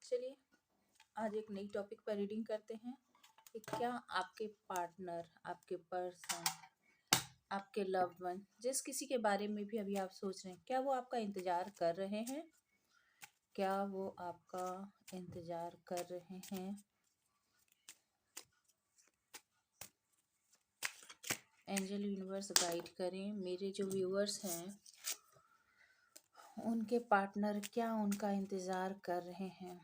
चलिए आज एक नई टॉपिक पर रीडिंग करते हैं कि क्या आपके पार्टनर, आपके पर्सन, आपके लव्ड वन, जिस किसी के बारे में भी अभी आप सोच रहे हैं, क्या वो आपका इंतज़ार कर रहे हैं? क्या वो आपका इंतज़ार कर रहे हैं? एंजल यूनिवर्स गाइड करें मेरे जो व्यूअर्स हैं, उनके पार्टनर क्या उनका इंतज़ार कर रहे हैं।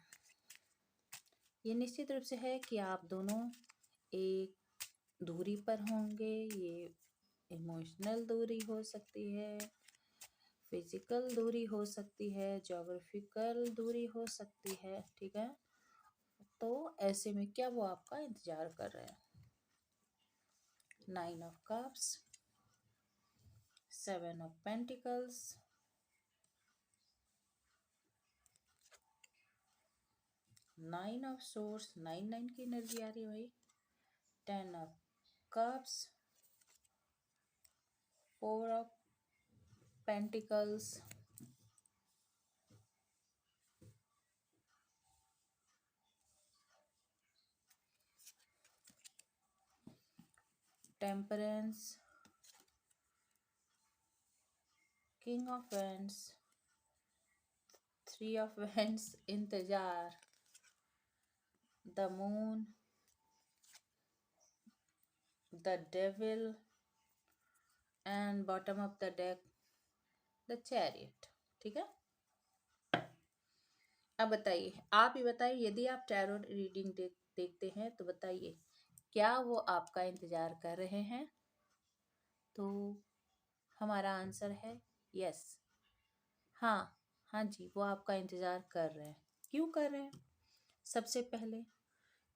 ये निश्चित रूप से है कि आप दोनों एक दूरी पर होंगे। ये इमोशनल दूरी हो सकती है, फिजिकल दूरी हो सकती है, ज्योग्राफिकल दूरी हो सकती है। ठीक है, तो ऐसे में क्या वो आपका इंतजार कर रहे हैं? 9 of cups, 7 of pentacles, 9 of swords, 9 की एनर्जी आ रही है भाई। 10 of cups, 4 of pentacles, temperance, king of wands, 3 of wands, इंतजार, the moon, the devil and bottom of the deck the chariot. ठीक है, अब बताइए, आप ही बताइए, यदि आप टैरो रीडिंग देखते हैं तो बताइए क्या वो आपका इंतजार कर रहे हैं? तो हमारा आंसर है यस, हाँ, हाँ जी, वो आपका इंतजार कर रहे हैं। क्यों कर रहे हैं? सबसे पहले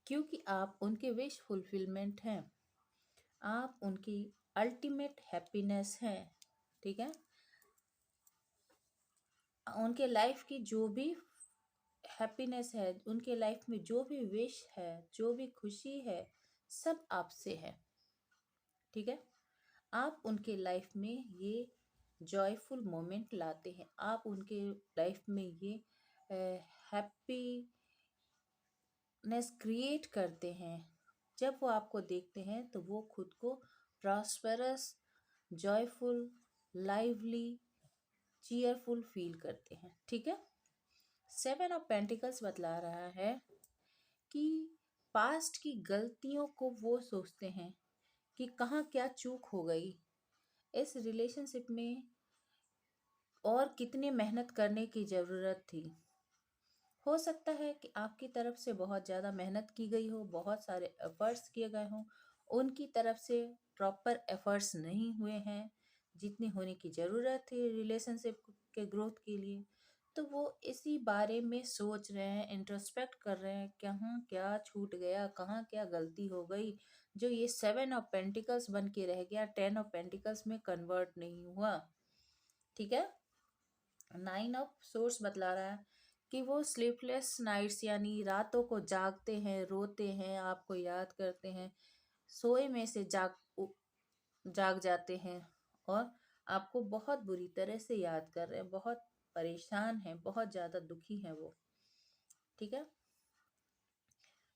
क्योंकि आप उनके विश फुलफिलमेंट हैं, आप उनकी अल्टीमेट हैप्पीनेस हैं। ठीक है, उनके लाइफ की जो भी हैप्पीनेस है, उनके लाइफ में जो भी विश है, जो भी खुशी है, सब आपसे है। ठीक है, आप उनके लाइफ में ये जॉयफुल मोमेंट लाते हैं, आप उनके लाइफ में ये हैप्पीनेस क्रिएट करते हैं। जब वो आपको देखते हैं तो वो खुद को prosperous, joyful, lively, cheerful feel करते हैं। ठीक है, 7 ऑफ पेंटिकल्स बतला रहा है कि पास्ट की गलतियों को वो सोचते हैं कि कहाँ क्या चूक हो गई इस रिलेशनशिप में और कितनी मेहनत करने की ज़रूरत थी। हो सकता है कि आपकी तरफ से बहुत ज़्यादा मेहनत की गई हो, बहुत सारे एफर्ट्स किए गए हों, उनकी तरफ से प्रॉपर एफर्ट्स नहीं हुए हैं जितनी होने की ज़रूरत थी रिलेशनशिप के ग्रोथ के लिए। तो वो इसी बारे में सोच रहे हैं, इंट्रोस्पेक्ट कर रहे हैं, कहाँ क्या छूट गया, कहाँ क्या गलती हो गई जो ये 7 ऑफ पेंटिकल्स बन के रह गया, 10 ऑफ पेंटिकल्स में कन्वर्ट नहीं हुआ। ठीक है, 9 ऑफ सोर्स बतला रहा है कि वो स्लीपलेस नाइट्स यानी रातों को जागते हैं, रोते हैं, आपको याद करते हैं, सोए में से जाग जाते हैं और आपको बहुत बुरी तरह से याद कर रहे हैं, बहुत परेशान हैं, बहुत ज़्यादा दुखी हैं वो। ठीक है,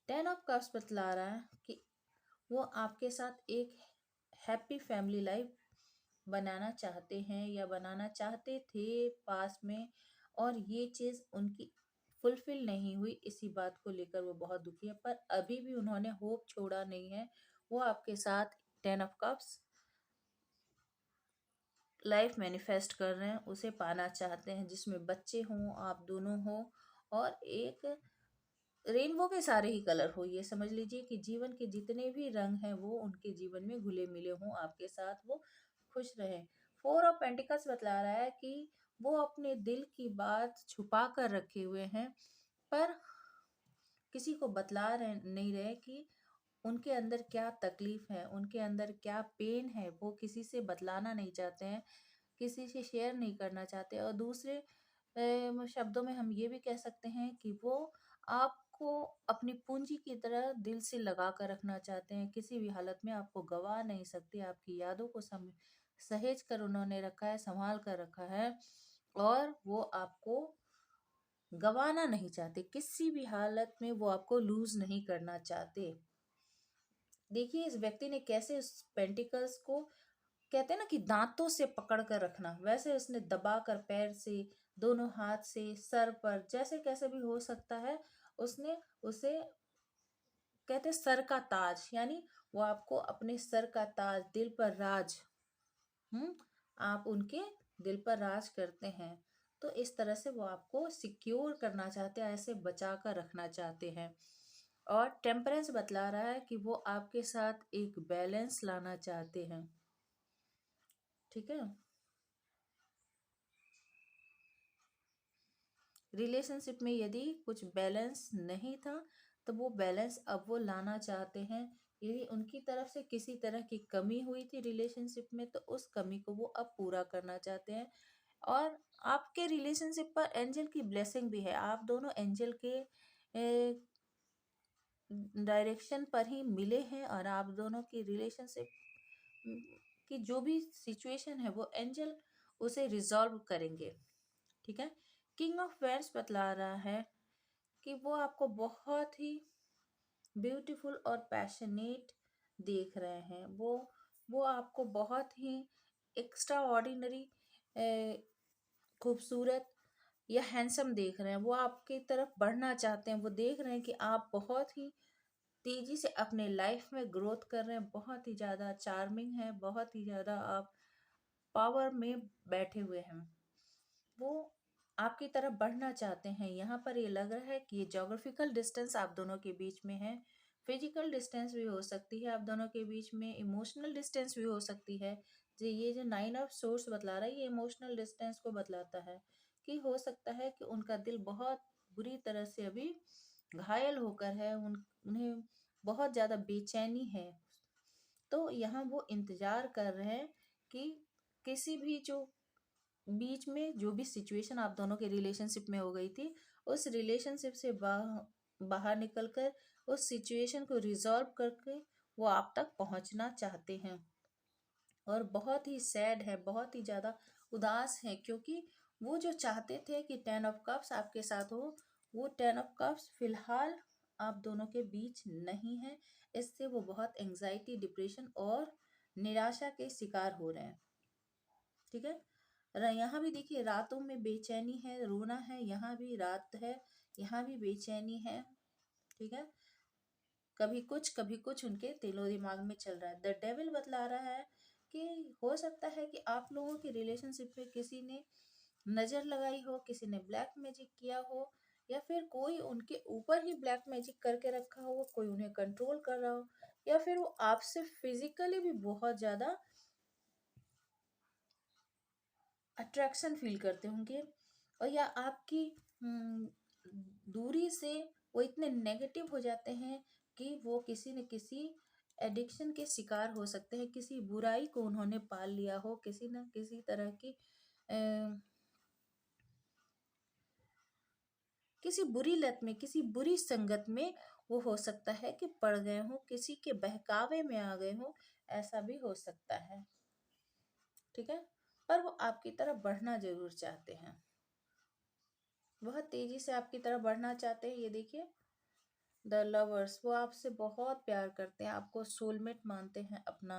10 ऑफ कप्स बतला रहा है कि वो आपके साथ एक हैप्पी फैमिली लाइफ बनाना चाहते हैं या बनाना चाहते थे पास में, और ये चीज़ उनकी फुलफिल नहीं हुई। इसी बात को लेकर वो बहुत दुखी है, पर अभी भी उन्होंने होप छोड़ा नहीं है। वो आपके साथ 10 ऑफ कप्स लाइफ मैनिफेस्ट कर रहे हैं, उसे पाना चाहते हैं जिसमें बच्चे हों, आप दोनों हो, और एक रेनबो के सारे ही कलर हो। ये समझ लीजिए कि जीवन के जितने भी रंग हैं वो उनके जीवन में घुले मिले हों, आपके साथ वो खुश रहें। 4 ऑफ पेंटिकल्स बतला रहा है कि वो अपने दिल की बात छुपा कर रखे हुए हैं, पर किसी को बतला रहे नहीं रहे कि उनके अंदर क्या तकलीफ है, उनके अंदर क्या पेन है, वो किसी से बतलाना नहीं चाहते हैं, किसी से शेयर नहीं करना चाहते। और दूसरे शब्दों में हम ये भी कह सकते हैं कि वो आपको अपनी पूंजी की तरह दिल से लगा कर रखना चाहते हैं, किसी भी हालत में आपको गवा नहीं सकते। आपकी यादों को सहेज कर उन्होंने रखा है, संभाल कर रखा है, और वो आपको गंवाना नहीं चाहते, किसी भी हालत में वो आपको लूज नहीं करना चाहते। देखिए इस व्यक्ति ने कैसे उस पेंटिकल्स को, कहते हैं ना कि दांतों से पकड़ कर रखना, वैसे उसने दबा कर पैर से, दोनों हाथ से, सर पर, जैसे कैसे भी हो सकता है उसने उसे, कहते हैं सर का ताज, यानी वो आपको अपने सर का ताज, दिल पर राज, आप उनके दिल पर राज करते हैं। तो इस तरह से वो आपको सिक्योर करना चाहते हैं, ऐसे बचा कर रखना चाहते हैं। और टेम्परेंस बतला रहा है कि वो आपके साथ एक बैलेंस लाना चाहते हैं। ठीक है, रिलेशनशिप में यदि कुछ बैलेंस नहीं था तो वो बैलेंस अब वो लाना चाहते हैं। यदि उनकी तरफ से किसी तरह की कमी हुई थी रिलेशनशिप में तो उस कमी को वो अब पूरा करना चाहते हैं। और आपके रिलेशनशिप पर एंजल की ब्लेसिंग भी है, आप दोनों एंजल के डायरेक्शन पर ही मिले हैं और आप दोनों की रिलेशनशिप की जो भी सिचुएशन है वो एंजल उसे रिजॉल्व करेंगे। ठीक है, किंग ऑफ वेंड्स बतला रहा है कि वो आपको बहुत ही ब्यूटीफुल और पैशनेट देख रहे हैं। वो आपको बहुत ही एक्स्ट्रा ऑर्डिनरी खूबसूरत या हैंडसम देख रहे हैं। वो आपकी तरफ बढ़ना चाहते हैं, वो देख रहे हैं कि आप बहुत ही तेजी से अपने लाइफ में ग्रोथ कर रहे हैं, बहुत ही ज़्यादा चार्मिंग है, बहुत ही ज़्यादा आप पावर में बैठे हुए हैं। वो आपकी तरफ बढ़ना चाहते हैं। यहाँ पर ये लग रहा है कि ये ज्योग्राफिकल डिस्टेंस आप दोनों के बीच में है, फिजिकल डिस्टेंस भी हो सकती है आप दोनों के बीच में, इमोशनल डिस्टेंस भी हो सकती है। जो ये जो 9 ऑफ सोर्स बतला रहा है ये इमोशनल डिस्टेंस को बतलाता है कि हो सकता है कि उनका दिल बहुत बुरी तरह से अभी घायल होकर है, उन्हें बहुत ज़्यादा बेचैनी है। तो यहाँ वो इंतज़ार कर रहे हैं कि किसी भी जो बीच में जो भी सिचुएशन आप दोनों के रिलेशनशिप में हो गई थी उस रिलेशनशिप से बाहर निकलकर उस सिचुएशन को रिजॉल्व करके वो आप तक पहुंचना चाहते हैं। और बहुत ही सैड है, बहुत ही ज़्यादा उदास है, क्योंकि वो जो चाहते थे कि 10 ऑफ कप्स आपके साथ हो, वो 10 ऑफ कप्स फिलहाल आप दोनों के बीच नहीं है। इससे वो बहुत एंजाइटी, डिप्रेशन और निराशा के शिकार हो रहे हैं। ठीक है, यहाँ भी देखिए रातों में बेचैनी है, रोना है, यहाँ भी रात है, यहाँ भी बेचैनी है। ठीक है, कभी कुछ उनके दिलो दिमाग में चल रहा है। द डेविल बतला रहा है कि हो सकता है कि आप लोगों की रिलेशनशिप में किसी ने नजर लगाई हो, किसी ने ब्लैक मैजिक किया हो, या फिर कोई उनके ऊपर ही ब्लैक मैजिक करके रखा हो, कोई उन्हें कंट्रोल कर रहा हो, या फिर वो आपसे फिजिकली भी बहुत ज्यादा अट्रैक्शन फील करते होंगे। और या आपकी दूरी से वो इतने नेगेटिव हो जाते हैं कि वो किसी न किसी एडिक्शन के शिकार हो सकते हैं, किसी बुराई को उन्होंने पाल लिया हो, किसी न किसी तरह की किसी बुरी लत में, किसी बुरी संगत में वो हो सकता है कि पड़ गए हों, किसी के बहकावे में आ गए हों, ऐसा भी हो सकता है। ठीक है, पर वो आपकी तरफ बढ़ना जरूर चाहते हैं, बहुत तेजी से आपकी तरफ बढ़ना चाहते हैं। ये देखिए द लवर्स, वो आपसे बहुत प्यार करते हैं, आपको सोलमेट मानते हैं अपना।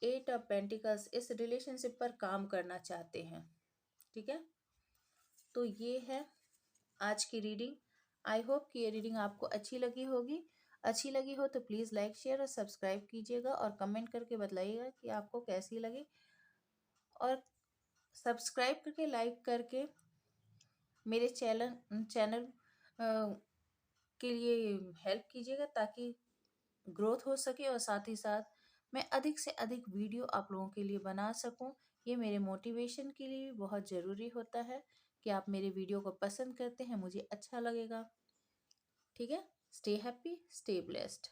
8 ऑफ पेंटिकल्स, इस रिलेशनशिप पर काम करना चाहते हैं। ठीक है, तो ये है आज की रीडिंग। आई होप कि ये रीडिंग आपको अच्छी लगी होगी। अच्छी लगी हो तो प्लीज़ लाइक, शेयर और सब्सक्राइब कीजिएगा और कमेंट करके बताइएगा कि आपको कैसी लगी। और सब्सक्राइब करके, लाइक करके मेरे चैनल चैनल के लिए हेल्प कीजिएगा ताकि ग्रोथ हो सके, और साथ ही साथ मैं अधिक से अधिक वीडियो आप लोगों के लिए बना सकूं। ये मेरे मोटिवेशन के लिए भी बहुत ज़रूरी होता है कि आप मेरे वीडियो को पसंद करते हैं, मुझे अच्छा लगेगा। ठीक है, स्टे हैप्पी, स्टे ब्लेस्ड।